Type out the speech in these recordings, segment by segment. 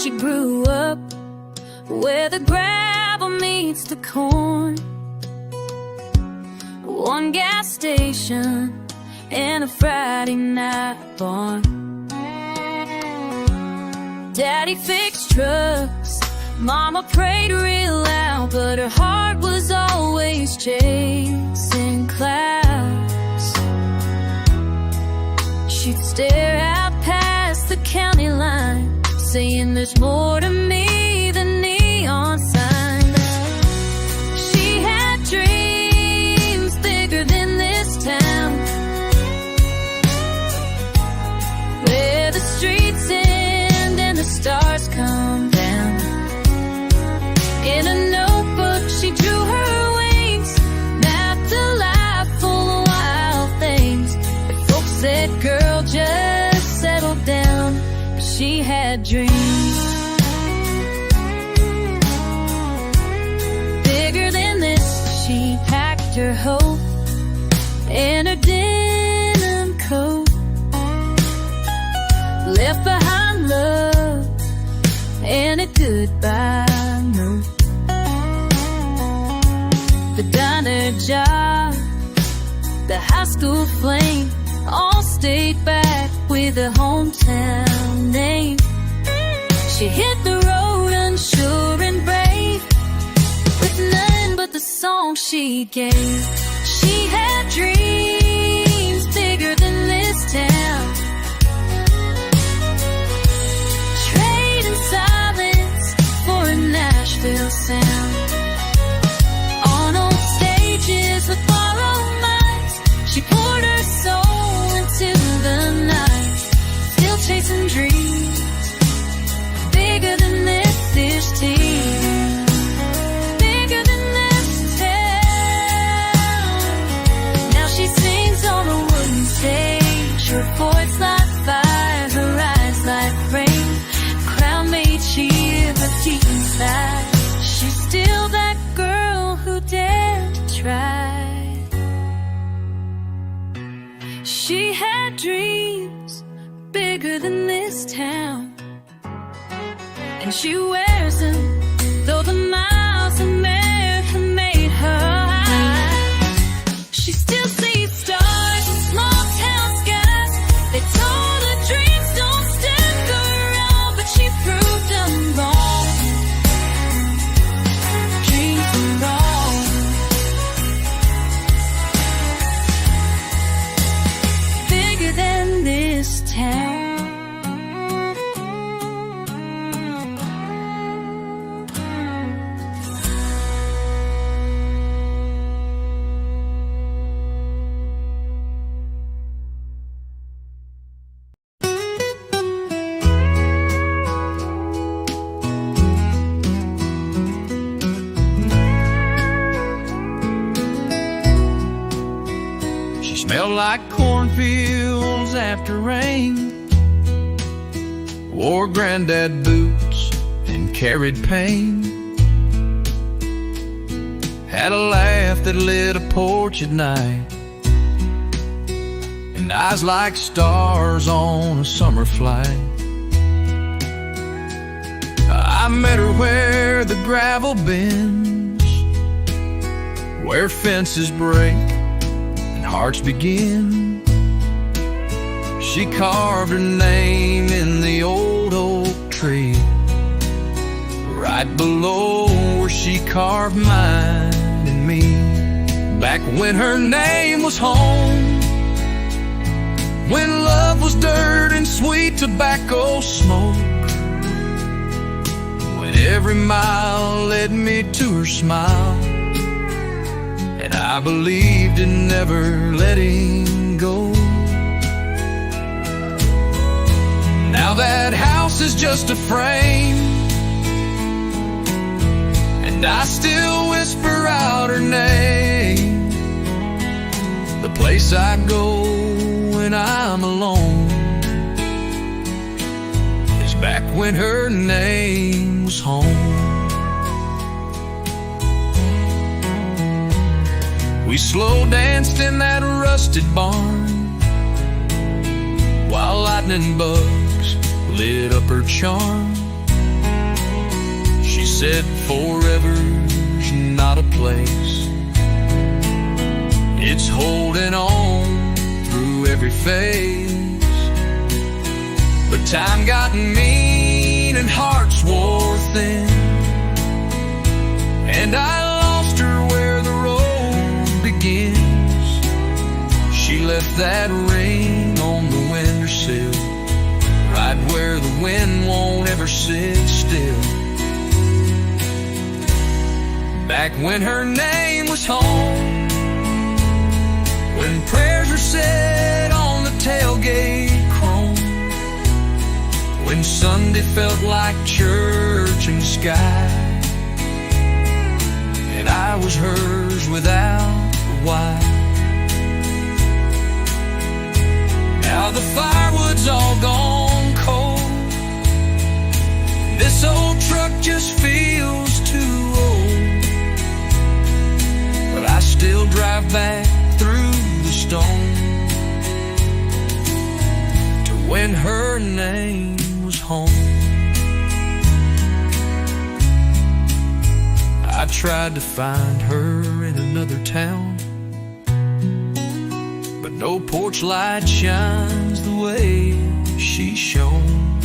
She grew up where the gravel meets the corn. One gas station and a Friday night barn. Daddy fixed trucks, Mama prayed real loud, but her heart was always chasing clouds. She'd stare out past the county line, saying there's more to me than neon signs. She had dreams bigger than this town, where the streets end and the stars come down. In a notebook she drew her wings, mapped a life full of wild things. But folks said, girl, just settle down. But she had dreams bigger than this. She packed her hope in her denim coat, left behind love and a goodbye note. The diner job, the high school flame, all stayed back with a hometown name. She hit the road unsure and brave, with none but the song she gave. She had dreams bigger than this town, trading silence for a Nashville sound. On old stages with borrowed minds, she poured her soul into the night, still chasing dreams bigger than this team, bigger than this town. Now she sings on a wooden stage, her voice like fire, her eyes like rain. Crown made cheer, her teeth inside. She's still that girl who dared to try. She had dreams bigger than this town, and she wears them though the miles America made her high. She still sees stars in small town skies. They told her dreams don't stick around, but she proved them wrong. Dreams are wrong. Bigger than this town. Smelled like cornfields after rain, wore granddad boots and carried pain, had a laugh that lit a porch at night, and eyes like stars on a summer flight. I met her where the gravel bends, where fences break and hearts begin. She carved her name in the old oak tree, right below where she carved mine and me. Back when her name was home, when love was dirt and sweet tobacco smoke, when every mile led me to her smile, and I believed in never letting go. Now that house is just a frame, and I still whisper out her name. The place I go when I'm alone is back when her name was home. We slow danced in that rusted barn while lightning bugs lit up her charm. said forever's not a place. It's holding on through every phase. But time got mean and hearts wore thin, and I lost her where the road begins. She left that ring on the windowsill, right where the wind won't ever sit still. Back when her name was home, when prayers were said on the tailgate chrome, when Sunday felt like church in the sky, and I was hers without the why. Now the firewood's all gone cold, this old truck just feels too old, but I still drive back through the stone to when her name was home. I tried to find her in another town, but no porch light shines the way she shone.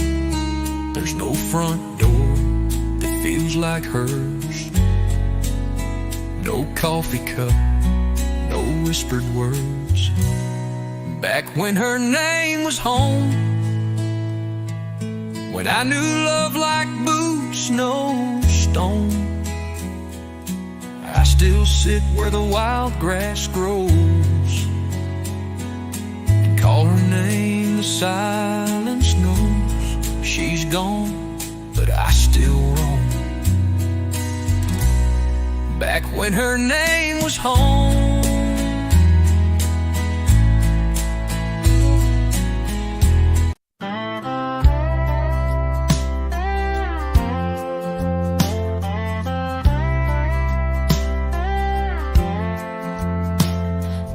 There's no front door that feels like hers, no coffee cup, no whispered words. Back when her name was home, when I knew love like boots, no stone, I still sit where the wild grass grows and call her name. The silence knows she's gone, but I still roam. Back when her name was home.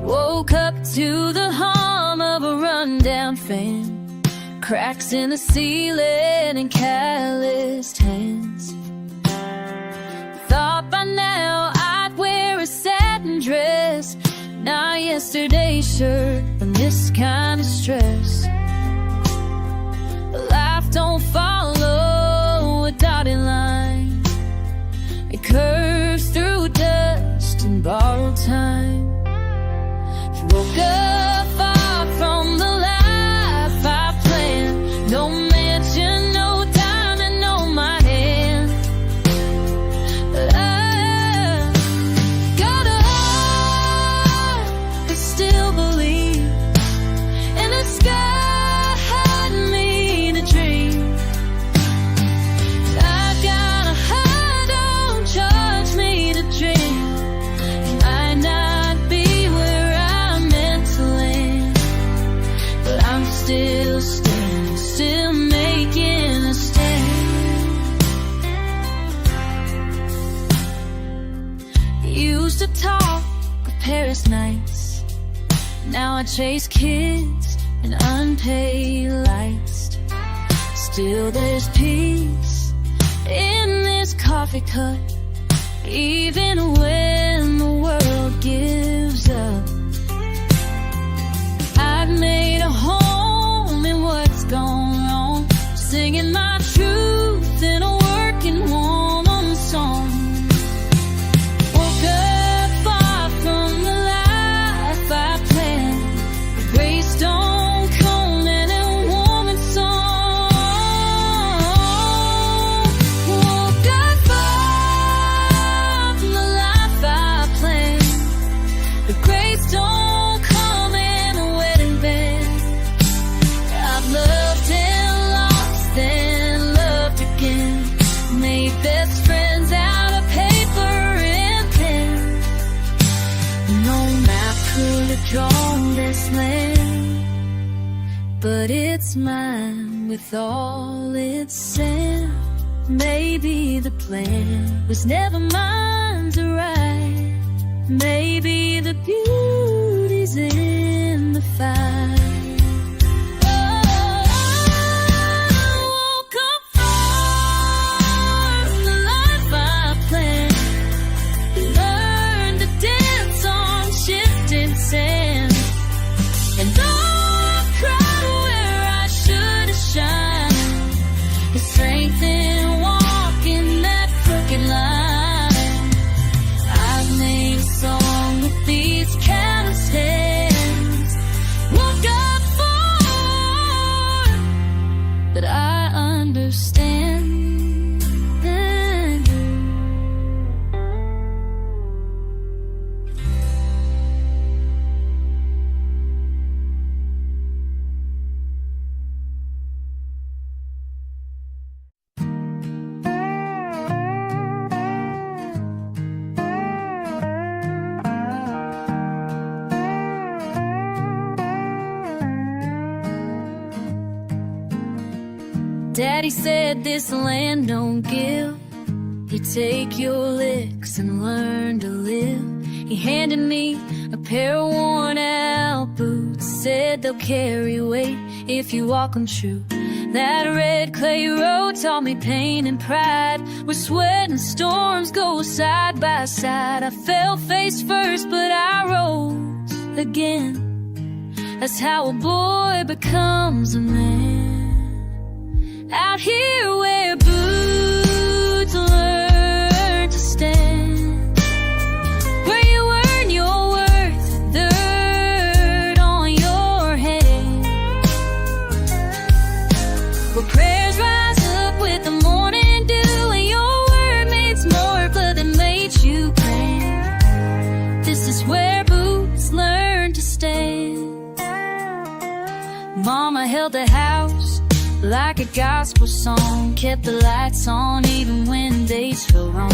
Woke up to the hum of a rundown fan, cracks in the ceiling and calloused hands. Thought by now I'd wear a satin dress, not yesterday's shirt and this kind of stress. Life don't follow a dotted line, it curves through dust and borrowed time. Woke up far from the life I planned, no mansion, no diamond on my hand, but I got a heart that still believes, and the sky had me to dream. I've got a heart, don't charge me to dream. Might not be where I'm meant to land, but I'm still standing, still making a stand. Used to talk of Paris nights, now I chase kids and unpaid lights. Still there's peace in this coffee cup, even when the world gives up. I've made a home in what's gone wrong, singing my truth in a working woman song. Woke up far from the life I planned, the gray stone cold and a woman's song. Woke up far from the life I planned, the gray stone cold and a wedding band. I've loved and lost and loved again, made best friends out of paper and pen. No map could have drawn this land, but it's mine with all its sand. Maybe the plan was never mine to write, maybe the beauty's in the fight. Oh, I woke up far from the life Daddy said this land don't give. You take your licks and learn to live. He handed me a pair of worn out boots, said they'll carry weight if you walk them true. That red clay road taught me pain and pride, where sweat and storms go side by side. I fell face first, but I rose again. That's how a boy becomes a man. Out here where boots learn to stand, where you earn your worth, dirt on your head, where prayers rise up with the morning dew, and your word means more blood than made you grand. This is where boots learn to stand. Mama held the house like a gospel song, kept the lights on even when days feel wrong.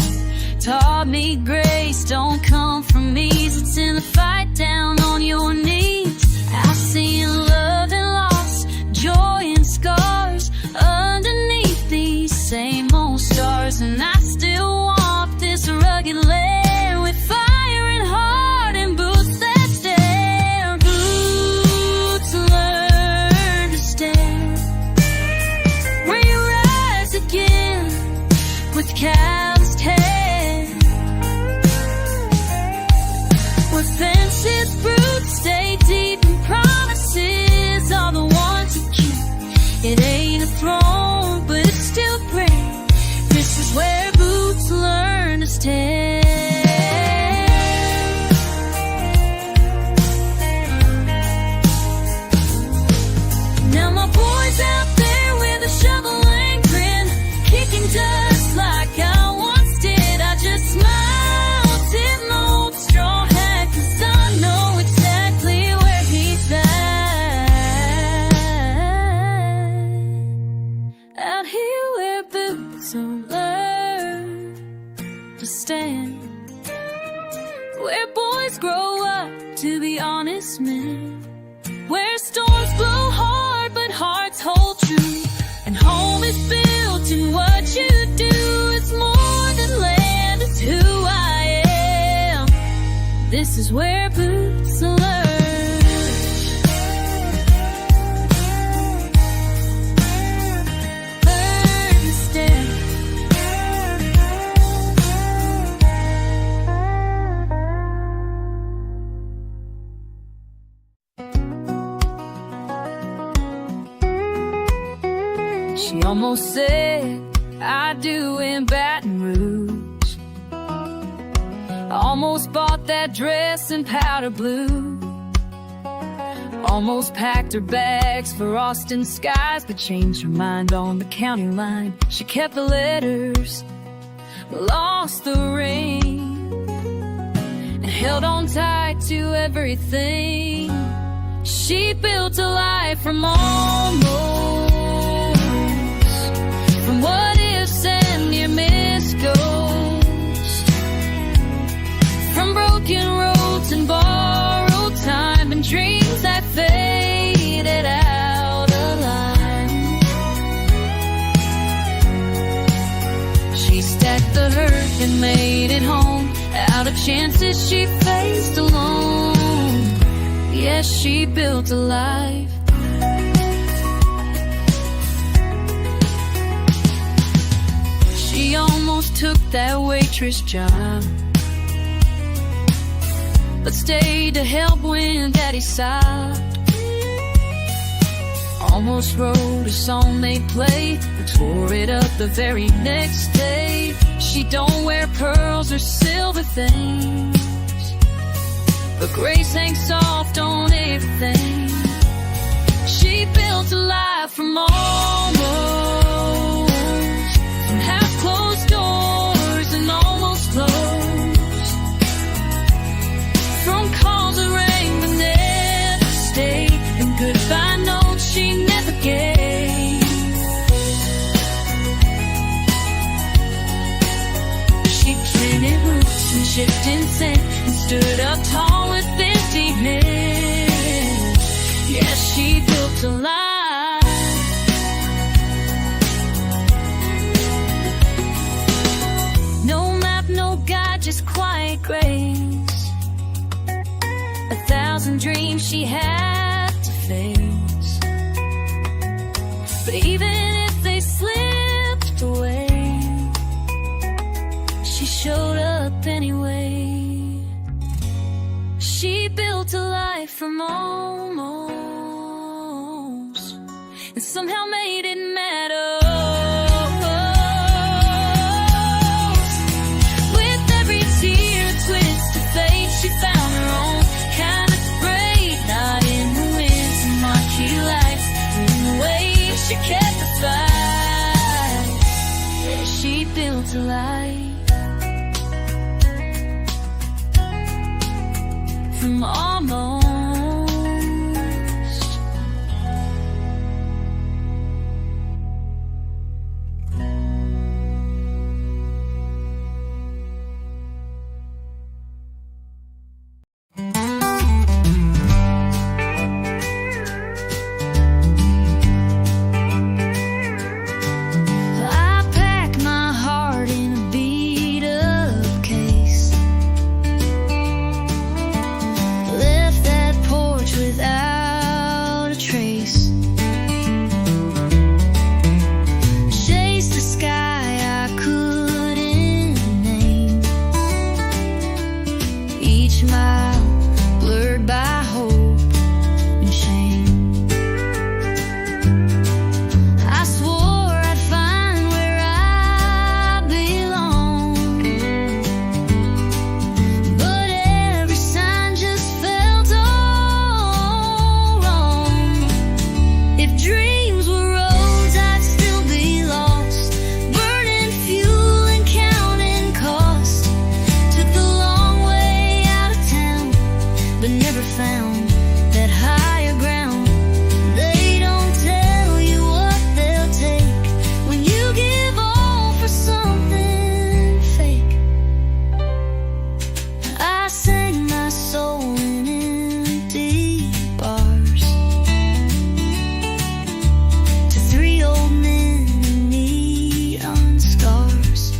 Taught me grace don't come from ease, it's in the fight down on your knees. I've seen love and loss, joy and scars underneath these same old stars, and I still walk this rugged land with fire and heart and boots that stand. Boots learn to stand, where you rise again with calloused hands, where fences roots stay deep and promises are the ones you keep. It ain't a throne, but it's still great. This is where boots learn to stand. Now my boy's out there with a shovel and grin, kicking dust like I once did. I just smile, tip my old straw hat, 'cause I know exactly where he's at. Out here where boots are learn to stand, where boys grow up to be honest men, where storms blow hard but hearts hold true, and home is built in what you do. It's more than land, it's who I am. This is where boots learn. Learn to stand. She almost said I do in Baton Rouge. Almost bought that dress in powder blue. Almost packed her bags for Austin skies, but changed her mind on the county line. She kept the letters, lost the ring, and held on tight to everything. She built a life from almost, from what ifs and near miss ghosts, from broken roads and borrowed time, and dreams that faded out of line. She stacked the hurt and made it home, out of chances she faced alone. Yes, she built a life. She almost took that waitress job, but stayed to help when Daddy sobbed. Almost wrote a song they played, but tore it up the very next day. She don't wear pearls or silver things, but grace hangs soft on everything. She built a life from almost, from half-closed doors and almost closed, from calls that rang but never stayed, and goodbye notes she never gave. She planted roots and shifted sand, and stood up tall with empty hands. Yes, she built a life. 1,000 dreams she had to face. But even if they slipped away, she showed up anyway. She built a life from almost, and somehow made it matter. With every tear, twist of fate, she found her own kind of break. Not in the winds and marquee lights, but in the way she kept the fight. She built a life from almost. I packed my heart in a beat-up case, left that porch without a trace, chased the sky I couldn't name, each mile blurred by hope and shame. I swore I'd find where I belong, but every sign just felt all wrong. If dreams were roads, I'd still be lost, burning fuel and counting cost. Took the long way out of town, but never found that higher ground. They don't tell you what they'll take when you give all for something fake. I sang my soul in empty bars to 3 old men in neon scars,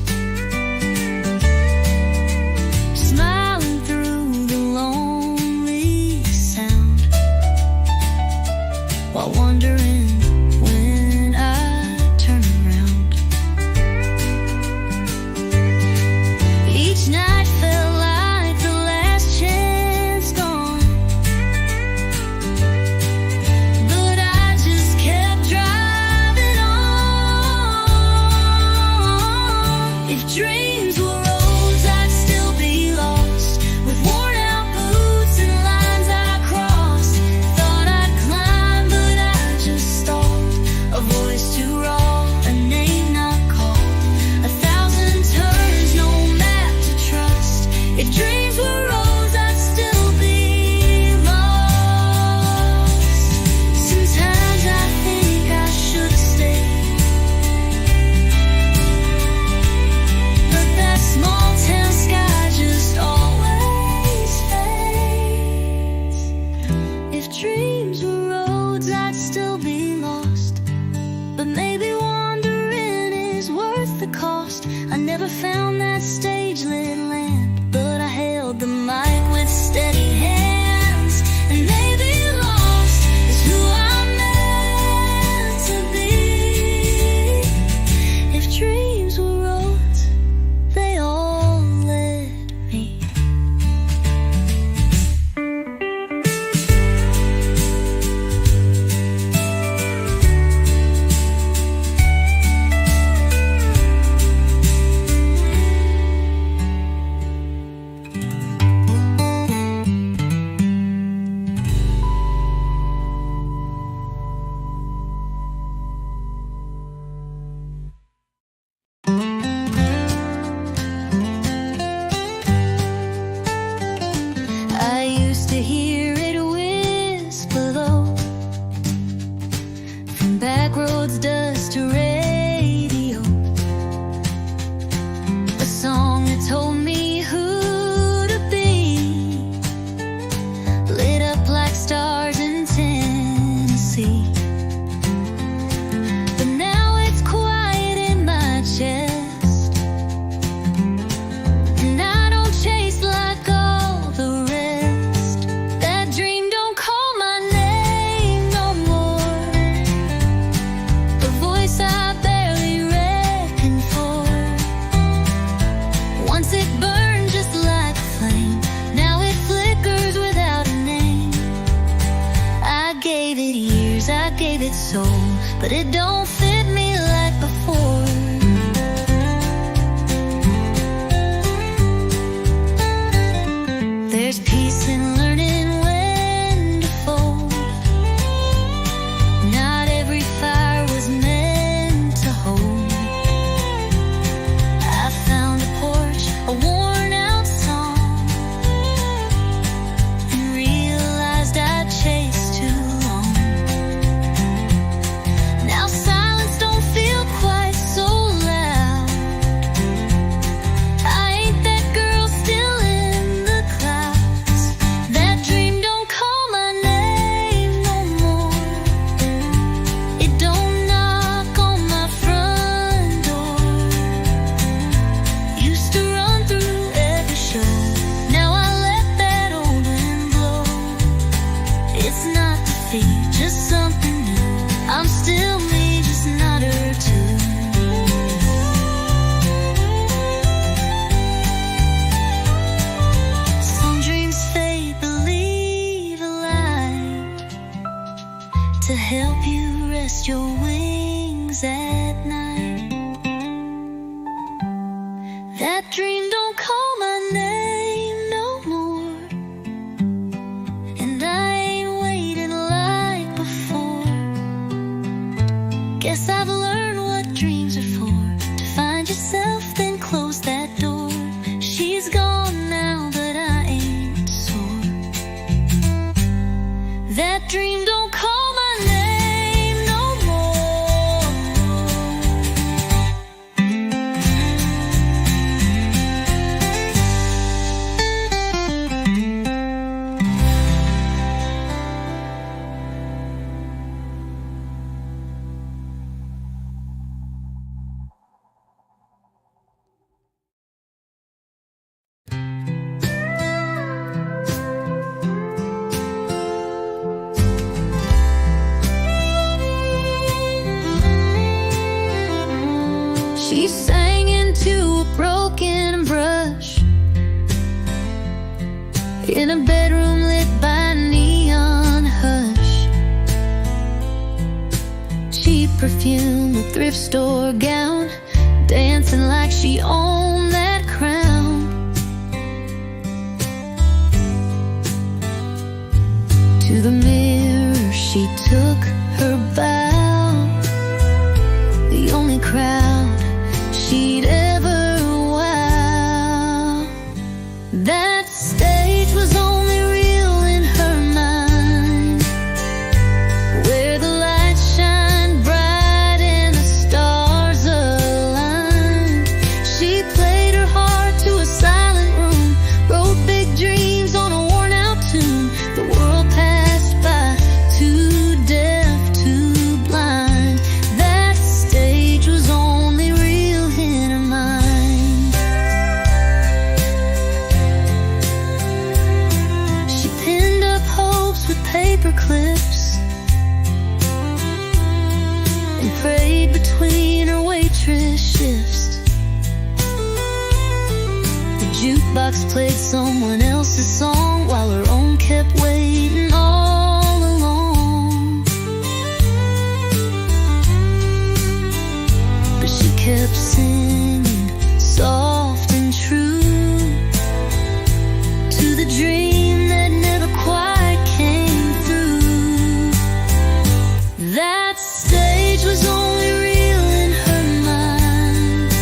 smiling through the lonely sound, while wondering when I turn around. Each night felt like the last chance gone, but I just kept driving on. If dreams were roads, I'd still be lost, with worn out boots and lines I crossed. Thought I'd climb, but I just stalled. A voice too raw, a name not called. 1,000 turns, no map to trust. If dreams were roads, I'd still be lost. Sometimes I think I should have stayed, but that small town sky just always fades. If dreams were roads, I'd still be lost, but maybe wandering is worth the cost. I never found that stage-lit land, but I held the mic with steady hands, and maybe lost is who I'm meant to be. If dreams were roads, they all led me. years I gave it soul, but it don't fit me like before. There's peace in learning when to fold. Not every fire was meant to hold. I found a porch, a worn out song, and realized I'd chased too long. Now silence don't feel quite so loud. I ain't that girl still in the clouds. That dream don't call my name no more. It don't knock on my front door. Used to run through every show. Now I let that old wind blow. It's not defeat, just something new. I'm still me, just not her too. Some dreams fade, believe a light to help you rest your wings at night. That dream don't call my name no more, and I ain't waiting like before. Guess I've learned what dreams are for. To find yourself, then close that door. She's gone now, but I ain't sore. That dream don't call my name no more. She sang into a broken brush in a bedroom lit by neon hush. Cheap perfume, a thrift store gown, dancing like she owned that crown. To the mirror she took her bow, the only crowd she'd ever wow. That stage was only real in her mind, where the lights shine bright and the stars align. She played her heart to a silent room, wrote big dreams on a worn out tune. The world passed by, too deaf, too blind. That stage was only real in her mind. She pinned up hopes with paper clips and prayed between her waitress shifts. The jukebox played someone else's song while her own kept waiting all along. But she kept singing soft and true to the dream that never quite came through. That stage was only real in her mind,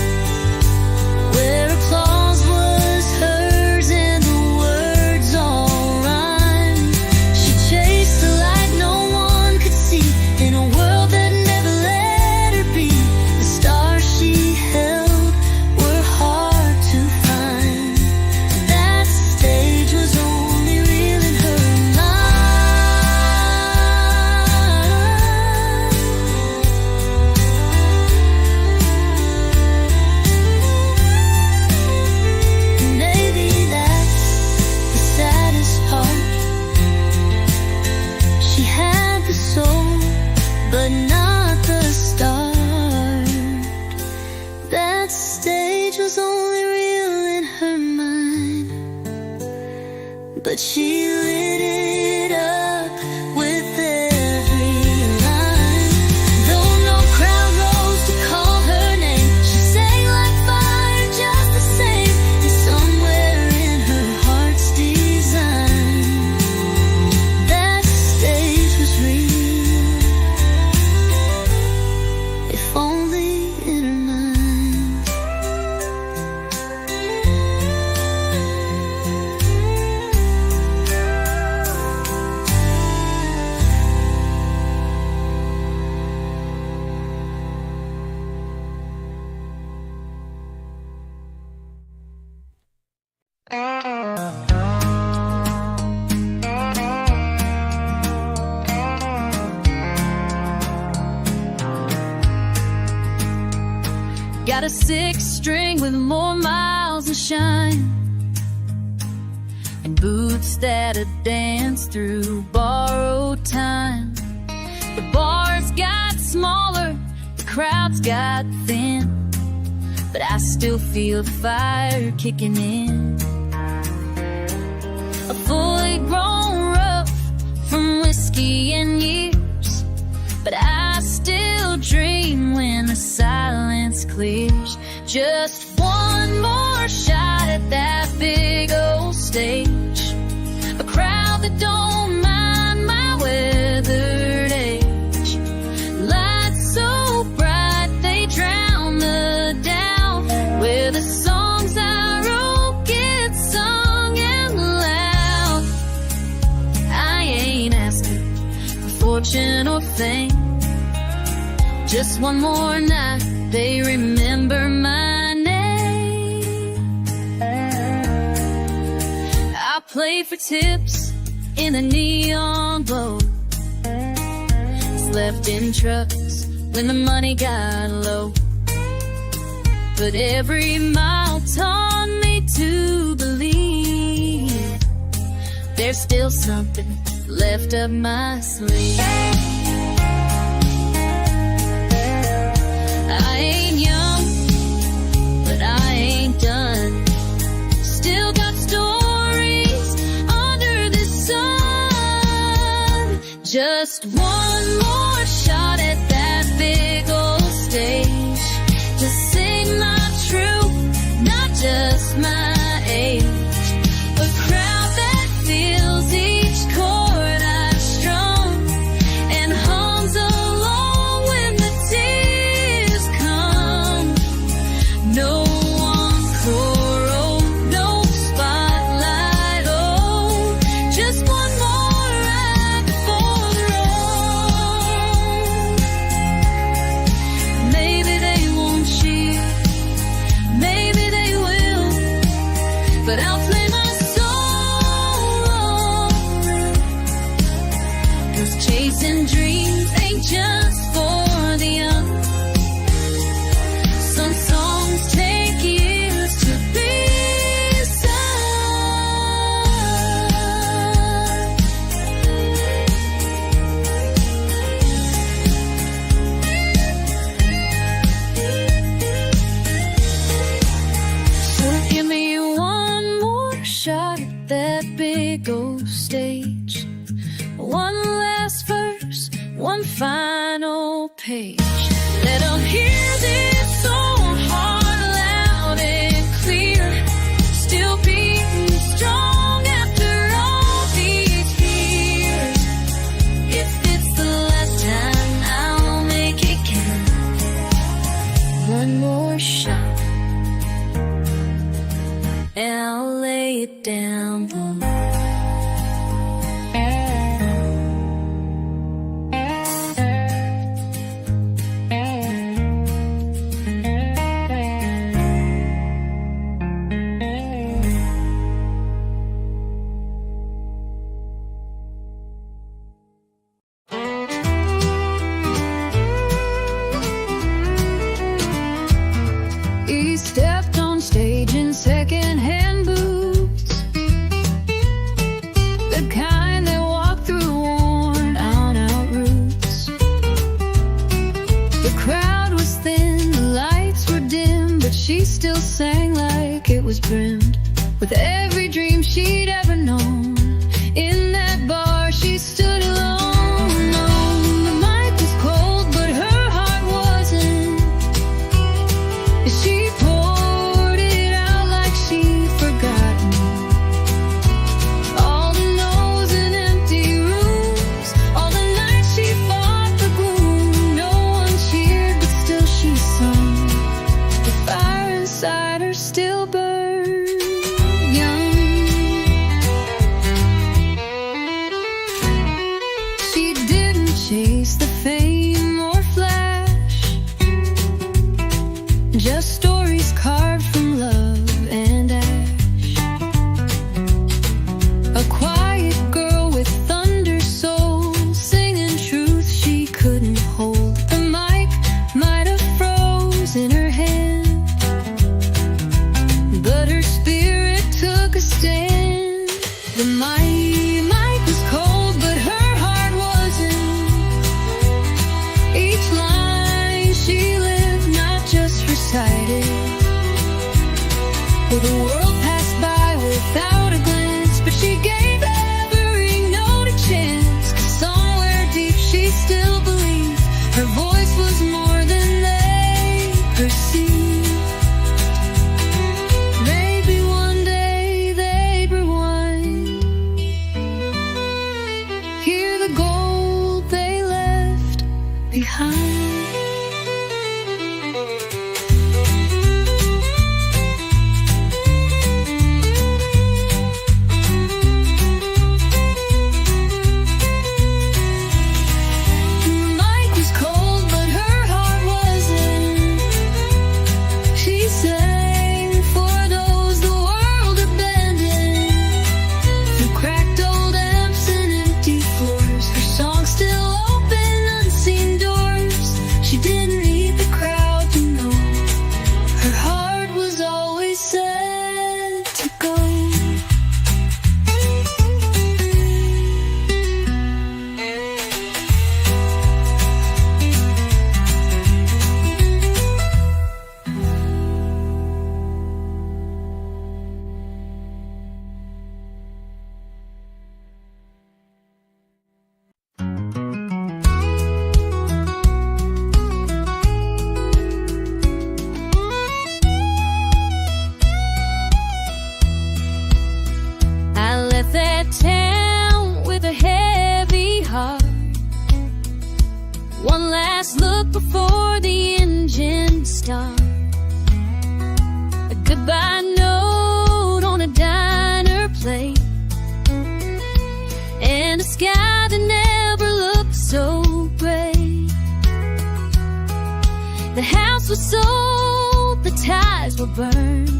where applause was hers and the words all rhymed. She chased the light no one could see in a world that never let her be. The stars she held were hard to find. That stage was only real in her mind. Maybe that's the saddest part. She had the soul, but not the start. That stage was only real in her mind, but she lit it up with every got a six string with more miles to shine, and boots that'll dance through borrowed time. The bars got smaller, the crowds got thin, but I still feel the fire kicking in. A fully grown rough from whiskey and years, but I still dream when the silence clears. Just one more shot at that big old stage, a crowd that don't mind my weathered age. Lights so bright they drown the doubt, where the songs I wrote get sung out loud. I ain't asking for fortune or fame, just one more night they remember my name. I played for tips in the neon glow, slept in trucks when the money got low, but every mile taught me to believe there's still something left up my sleeve. I ain't young, but I ain't done. Still got stories under the sun. Just one more shot at that big old stage, to sing my truth, not just my age. A crowd that feels each chord I've strung and hums along when the tears come. No encore, oh, no spotlight, oh, just one more ride before the road. Maybe they won't cheer, maybe they will, but I'll play my solo. 'Cause chasing dreams ain't just for the young. Some songs take years to be sung. So give me one more shot at that big old stage, one last verse, one final page. Let them hear this old heart loud and clear, still beating strong after all these years. If it's the last time, I'll make it count. One more shot, and I'll lay it down low. He stepped on stage in second-hand boots, the kind that walk through worn-out roots. The crowd was thin, the lights were dim, but she still sang like it was brimmed with every dream she'd ever known. In that bar she stood alone. No, the mic was cold, but her heart wasn't. She poured it out like she'd forgotten all the no's and empty rooms, all the nights she fought the gloom. No one cheered, but still she sung. The fire inside her still burned young. Her voice was more than they perceived. Maybe one day they'd rewind, hear the gold they left behind. One last look before the engine starts. A goodbye note on a diner plate, and a sky that never looked so gray. The house was sold, the ties were burned.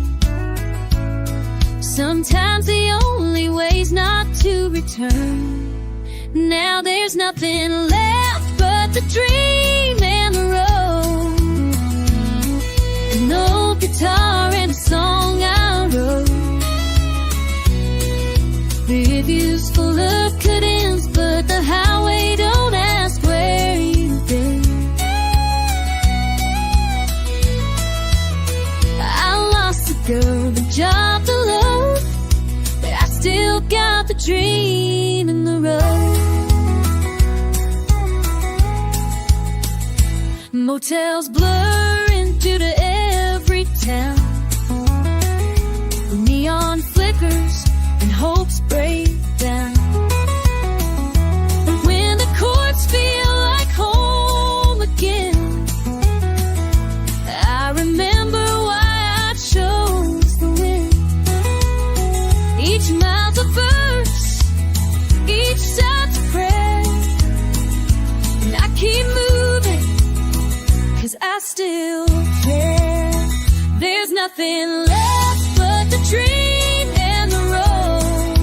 Sometimes the only way's not to return. Now there's nothing left but the dream and the road. An old guitar and a song I wrote. Reviews full of cut-ins, but the highway don't ask where you've been. I lost the girl, the job, the love, but I still got the dream and the road. Motels blur into every town. Neon flickers and hopes break down. And when the chords feel like home again, I remember why I chose the wind. Each mile's a verse, each side's a prayer, and I keep moving, 'cause I still care. There's nothing left but the dream and the road.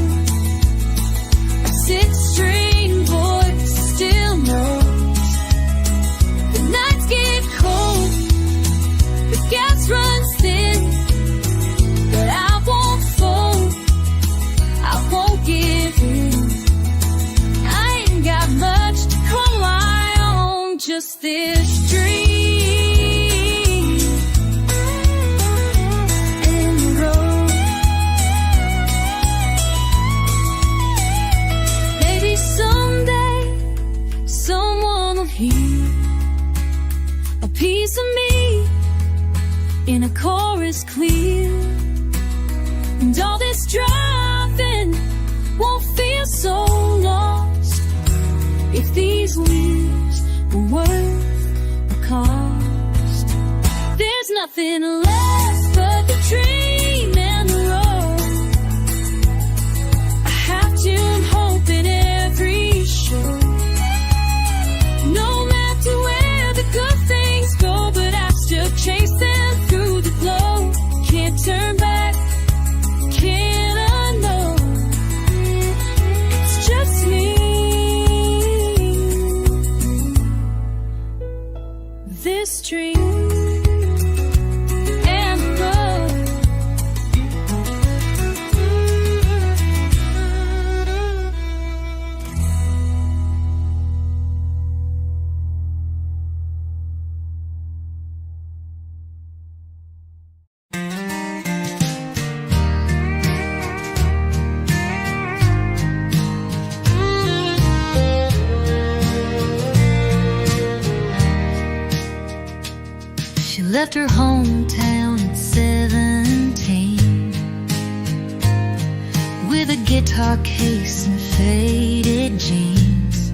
A six-string voice still knows. The nights get cold, the gas runs thin, but I won't fold, I won't give in. I ain't got much to rely on, just this dream. A piece of me in a chorus clear, and all this driving won't feel so lost if these leaves were worth the cost. There's nothing left but the dream and the road. I have to hope in every show. No matter where the good things go, but I still chase them through the glow. Can't turn back, can't unknow. It's just me. This dream and left her hometown at 17 with a guitar case and faded jeans.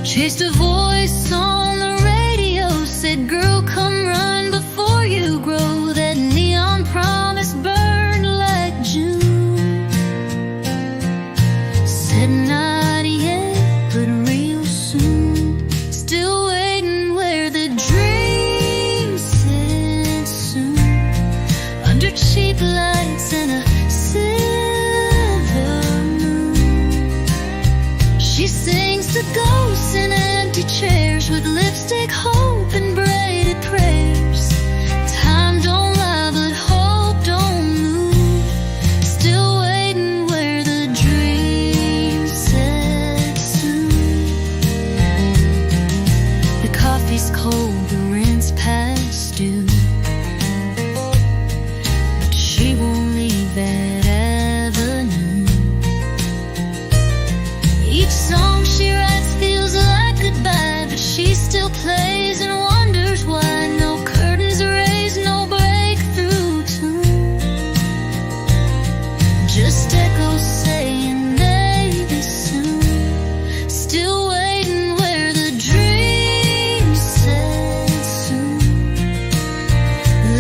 Chased a voice on the radio, said, "Girl, come run before you grow." That neon promise burned like June. Said not yet, but real soon. Still waiting where the dream said soon. Under cheap lights and a silver moon, she sings to ghosts in empty chairs with lipstick, hope, and braided prayers. Time don't lie, but hope don't move. Still waiting where the dream said soon. The coffee's cold, the rent's past due, but she won't leave that avenue. Each song she writes feels like goodbye, but she still plays and wonders why. No curtains raised, no breakthrough tune, just echoes saying maybe soon. Still waiting where the dream said soon.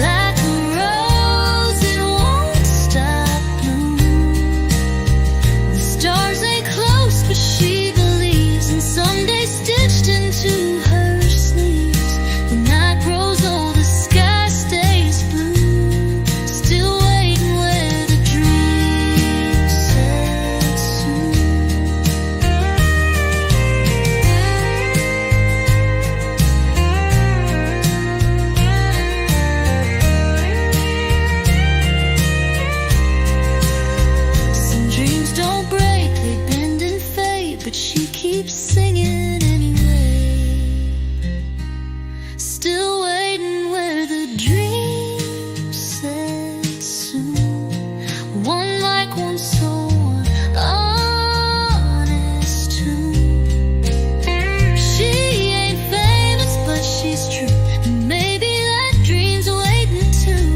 Like a rose, it won't stop blooming. The stars ain't close, but she believes, and someday stitched into her sleeves. The night grows old, the sky stays blue. Still waiting where the dream said soon. Some dreams don't break, they bend and fade, but she keeps singing anyway. Still waiting where the dream said soon. One like one soul, honest tune. She ain't famous, but she's true, and maybe that dream's waiting too.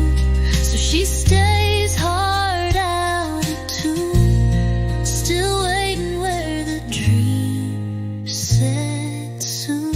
So she stays hard out of tune. Still waiting where the dream said soon.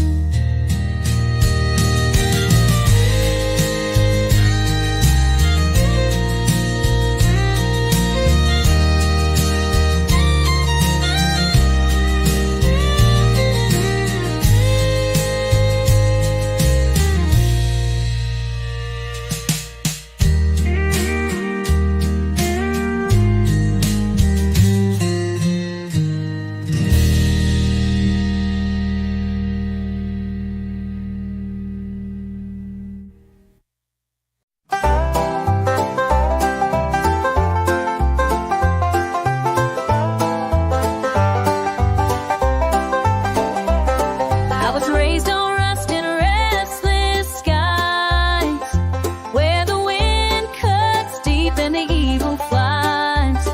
I was raised on rust and restless skies, where the wind cuts deep and the eagle flies.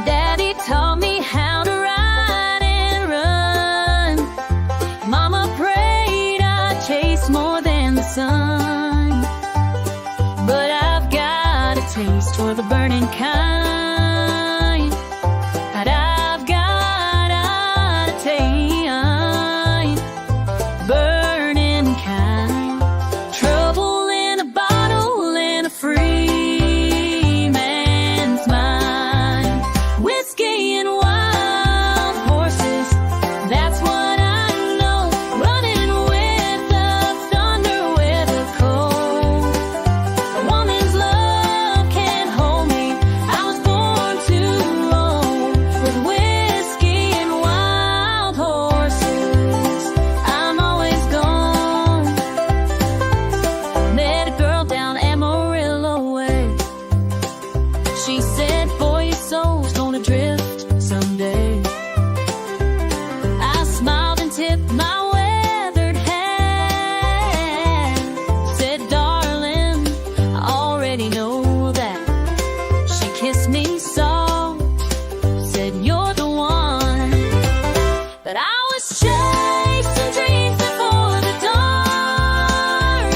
Daddy taught me how to ride and run. Mama prayed I'd chase more than the sun. But I've got a taste for the burning kind. But I've got a taste, burning kind. Trouble in a bottle in a free man's mind. Whiskey and wild horses, that's what I know. Running with the thunder, with the cold. A woman's love can't hold me. I was born too old. With whiskey and wild horses, I'm always gone. Met a girl down Amarillo way. She said, "Boy, your soul's gonna drift someday." I smiled and tipped my weathered hat. Said, "Darling, I already know that." She kissed me soft, said, "You're the one." But I was chasing dreams before the dawn.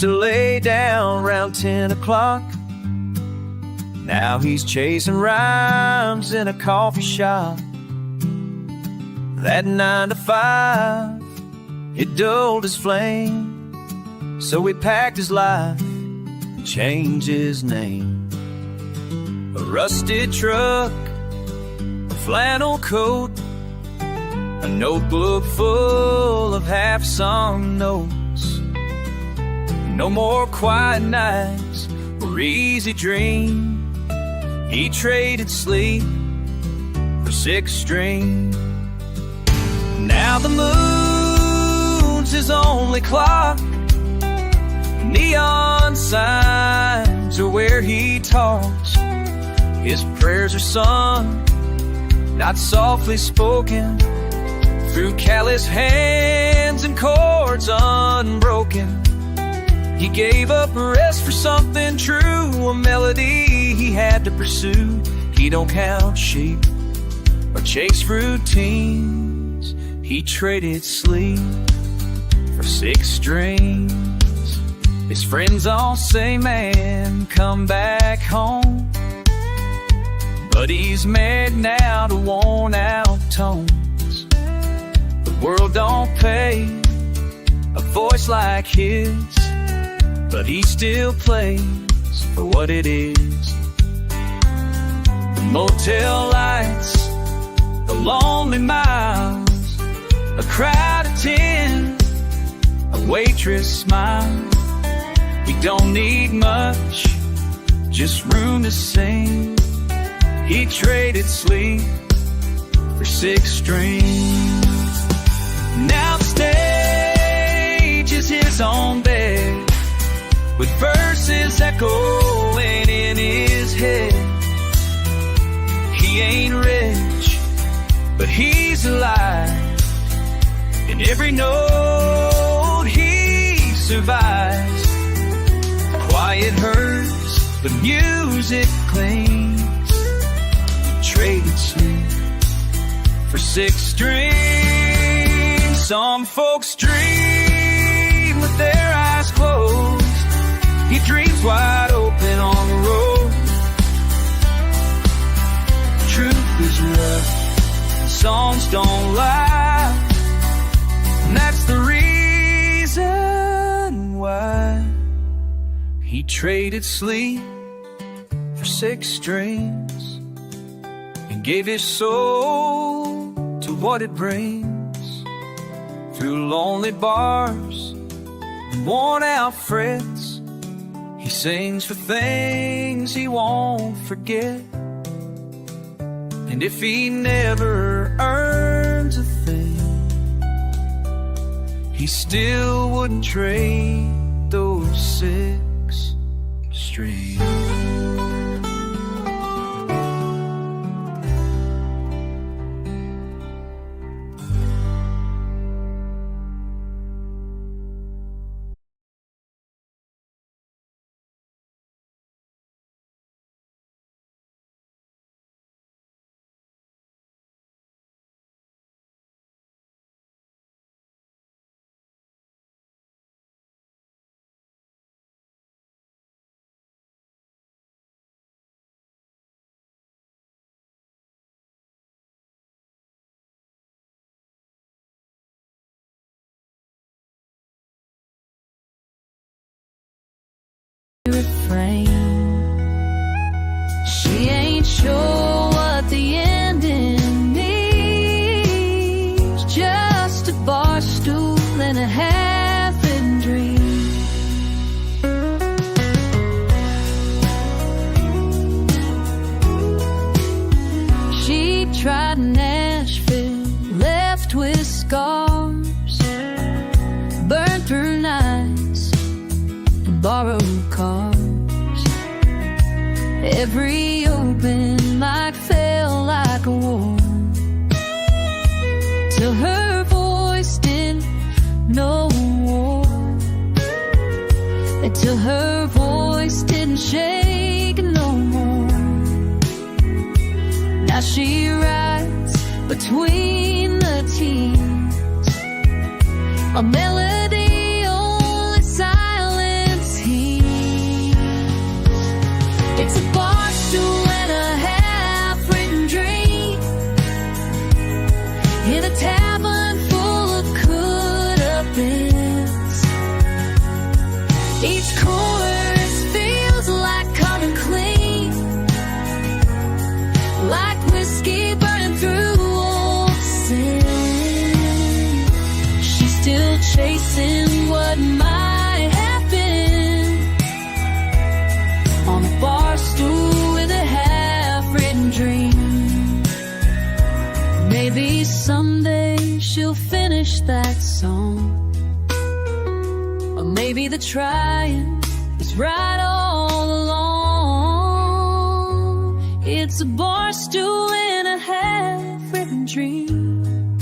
to lay down round 10 o'clock. Now he's chasing rhymes in a coffee shop. That 9 to 5, it dulled his flame, so he packed his life and changed his name. A rusted truck, a flannel coat, a notebook full of half-sung notes. No more quiet nights or easy dreams. He traded sleep for 6 strings. Now the moon's his only clock. Neon signs are where he talks. His prayers are sung, not softly spoken, through callous hands and chords unbroken. He gave up rest for something true, a melody he had to pursue. He don't count sheep or chase routines. He traded sleep for 6 strings. His friends all say, man, come back home. But he's married now to worn out tones. The world don't pay a voice like his, but he still plays for what it is. The motel lights, the lonely miles, a crowd of 10, a waitress smile. He don't need much, just room to sing. He traded sleep for 6 strings. Now the stage is his own bed, with verses echoing in his head. He ain't rich, but he's alive. In every note he survives. Quiet hurts, but music clings. Traded sleep for 6 strings. Some folks dream with their eyes closed. He dreams wide open on the road. Truth is rough, songs don't lie, and that's the reason why he traded sleep for 6 strings and gave his soul to what it brings. Through lonely bars and worn out frets, he sings for things he won't forget. And if he never earns a thing, he still wouldn't trade those 6 strings. Refrain. She ain't sure what the ending means. Just a bar stool and a half-eaten dream. She tried Nashville, left with scars, burned through nights and borrowed cars. Every open mic felt like a war, till her voice didn't know war, until her voice didn't shake no more. Now she writes between the teens, a melody only silent chasing what might happen on a bar stool with a half-written dream. Maybe someday she'll finish that song, or maybe the trying is right all along. It's a bar stool in a half-written dream.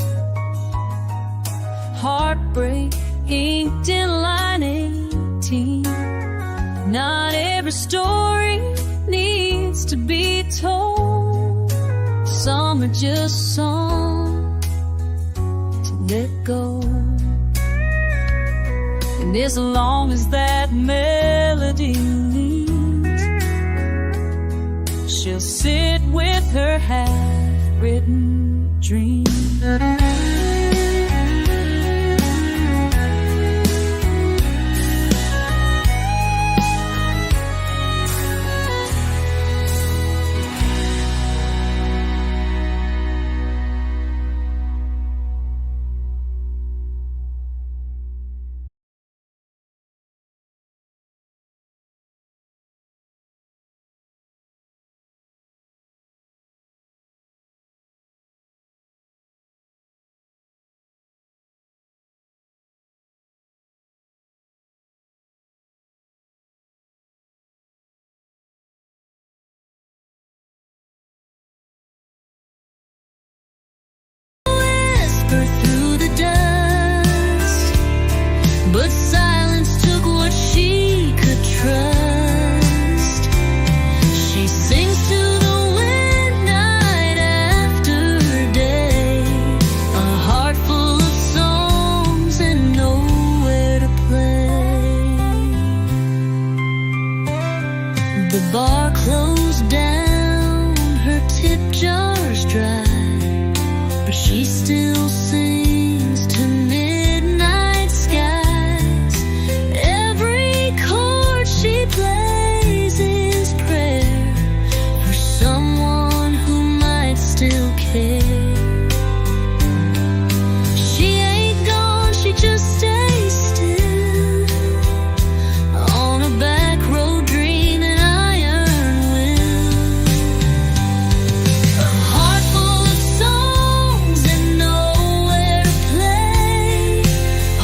Heartbreak inked in line 18. Not every story needs to be told. Some are just songs to let go. And as long as that melody leads, she'll sit with her half-written dream. Through the dust, but silence took what she could trust. She sings to the wind night after day, a heart full of songs and nowhere to play. The bar closed down, her tip jar's dry, but she still sings to midnight skies. Every chord she plays is prayer for someone who might still care. She ain't gone, she just stays still on a back road dreaming iron will. A heart full of songs and nowhere to play.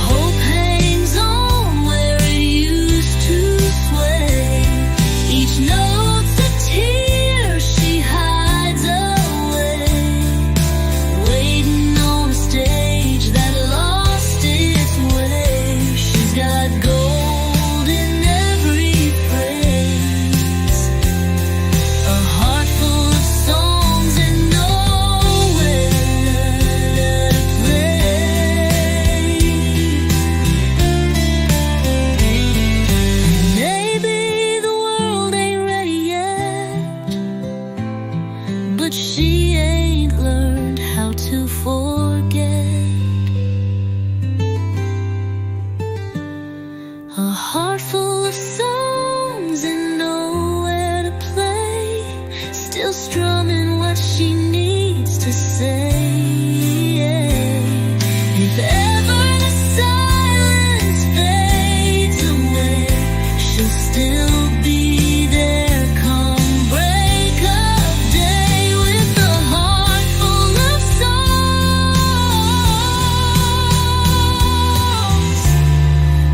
Hope hangs on where it used to sway. Each note's a tear she hides away, waiting on a stage that lost its way. She's got gold in every phrase, a heart full of songs and nowhere to play. Maybe the world ain't ready yet, but she ain't learned how to forget. A heart full of songs and nowhere to play, still strumming what she needs to say. If ever the silence fades away, she'll still be there come break of day, with a heart full of songs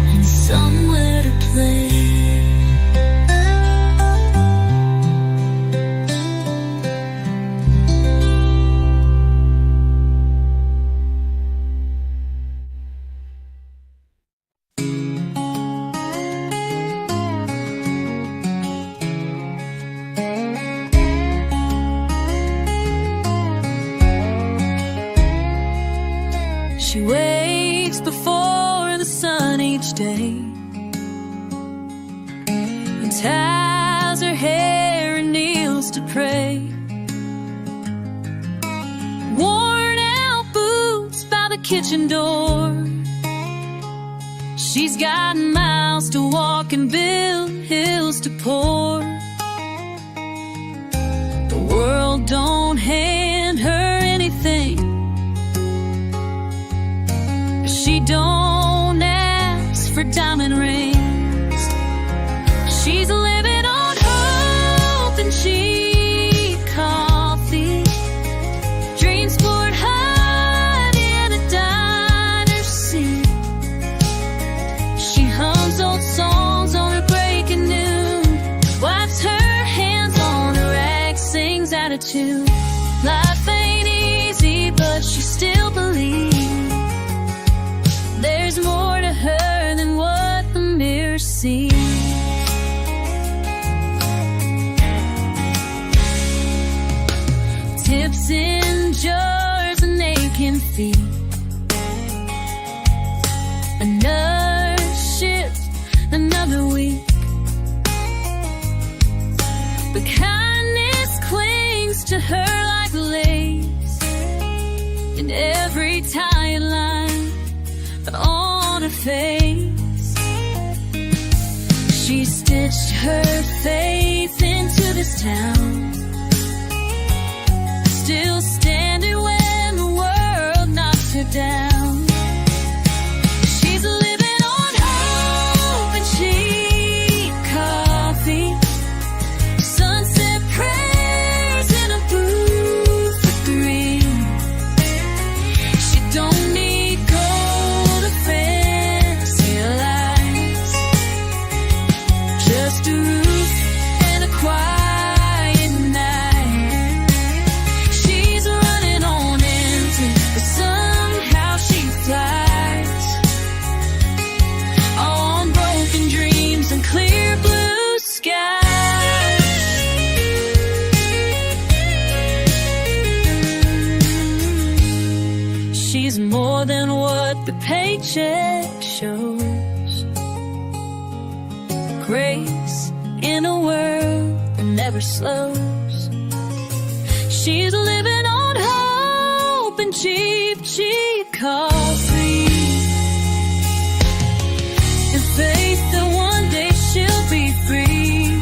and somewhere to play. She waits before the sun each day and ties her hair and kneels to pray. Worn out boots by the kitchen door, she's got miles to walk and build hills to pour. The world don't hand her anything. She don't gratitude. Life ain't easy, but she still believes there's more to her than what the mirror sees. Tips in jars and aching feet. Another shift, another week. But kindness clings to her like lace, and every tight line on her face, she stitched her faith into this town. Still standing when the world knocks her down. She's living on hope and cheap coffee, sunset prayers in a booth for three. She don't need gold or fancy lights, just a roof and a quiet night. She's running on empty, but somehow she flies on broken dreams and clear blue skies. She's more than what the paycheck shows. Grace in a world that never slows. She's living on hope and cheap coffee, and faith that one day she'll be free.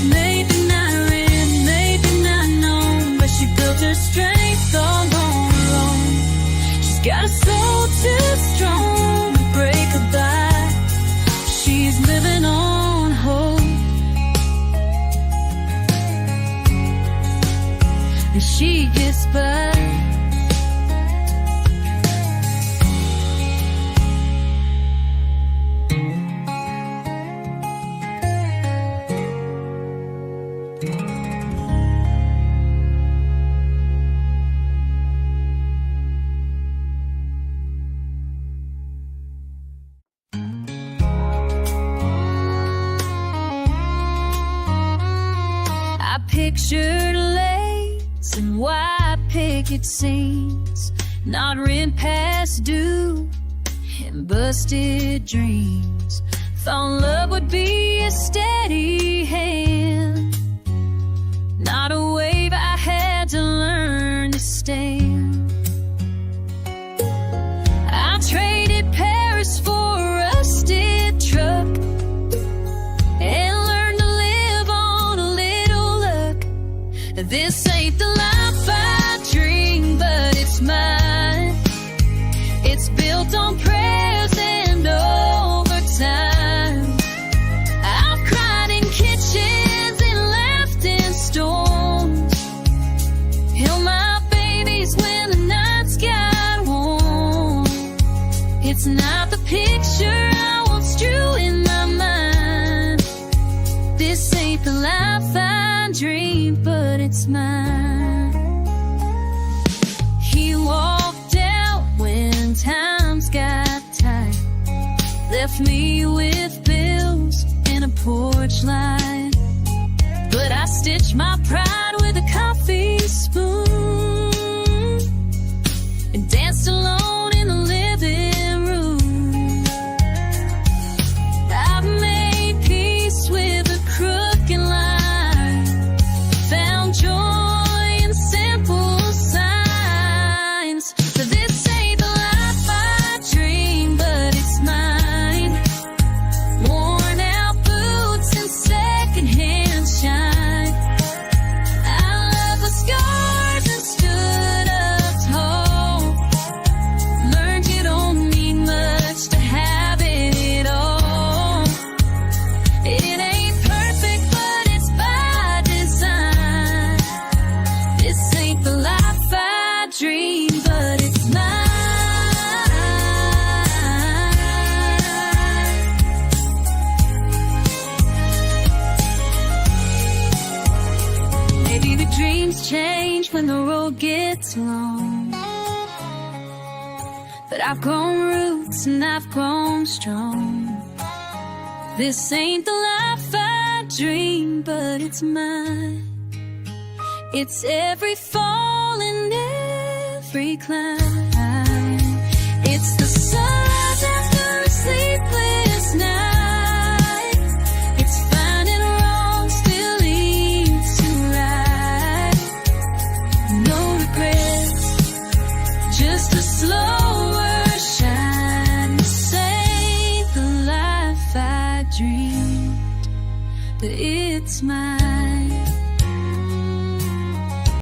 Maybe not written, maybe not known, but she built her strength on her own. She's got a soul too strong to break her back. She's living on hope, and she gets by. I pictured lace and white picket scenes, not rent past due, and busted dreams. Thought love would be a steady hand, not a wave I had to learn to stand. I traded Paris for a rusted truck and learned to live on a little luck. This ain't the life I dream, but it's mine. It's built on prayers and overtime. I've cried in kitchens and laughed in storms, held my babies when the nights got warm. It's not the picture I once drew in my mind. This ain't the life I dreamed, but it's mine. He walked out when times got tight, left me with bills and a porch light. But I stitched my pride with a coffee spoon and danced alone in the living room. I've made peace with a crooked line, found joy in simple signs. So this ain't the life I dream, but it's mine. Worn out boots and secondhand shine. I love the scars dreams change when the road gets long, but I've grown roots and I've grown strong. This ain't the life I dream, but it's mine. It's every fall and every climb. It's the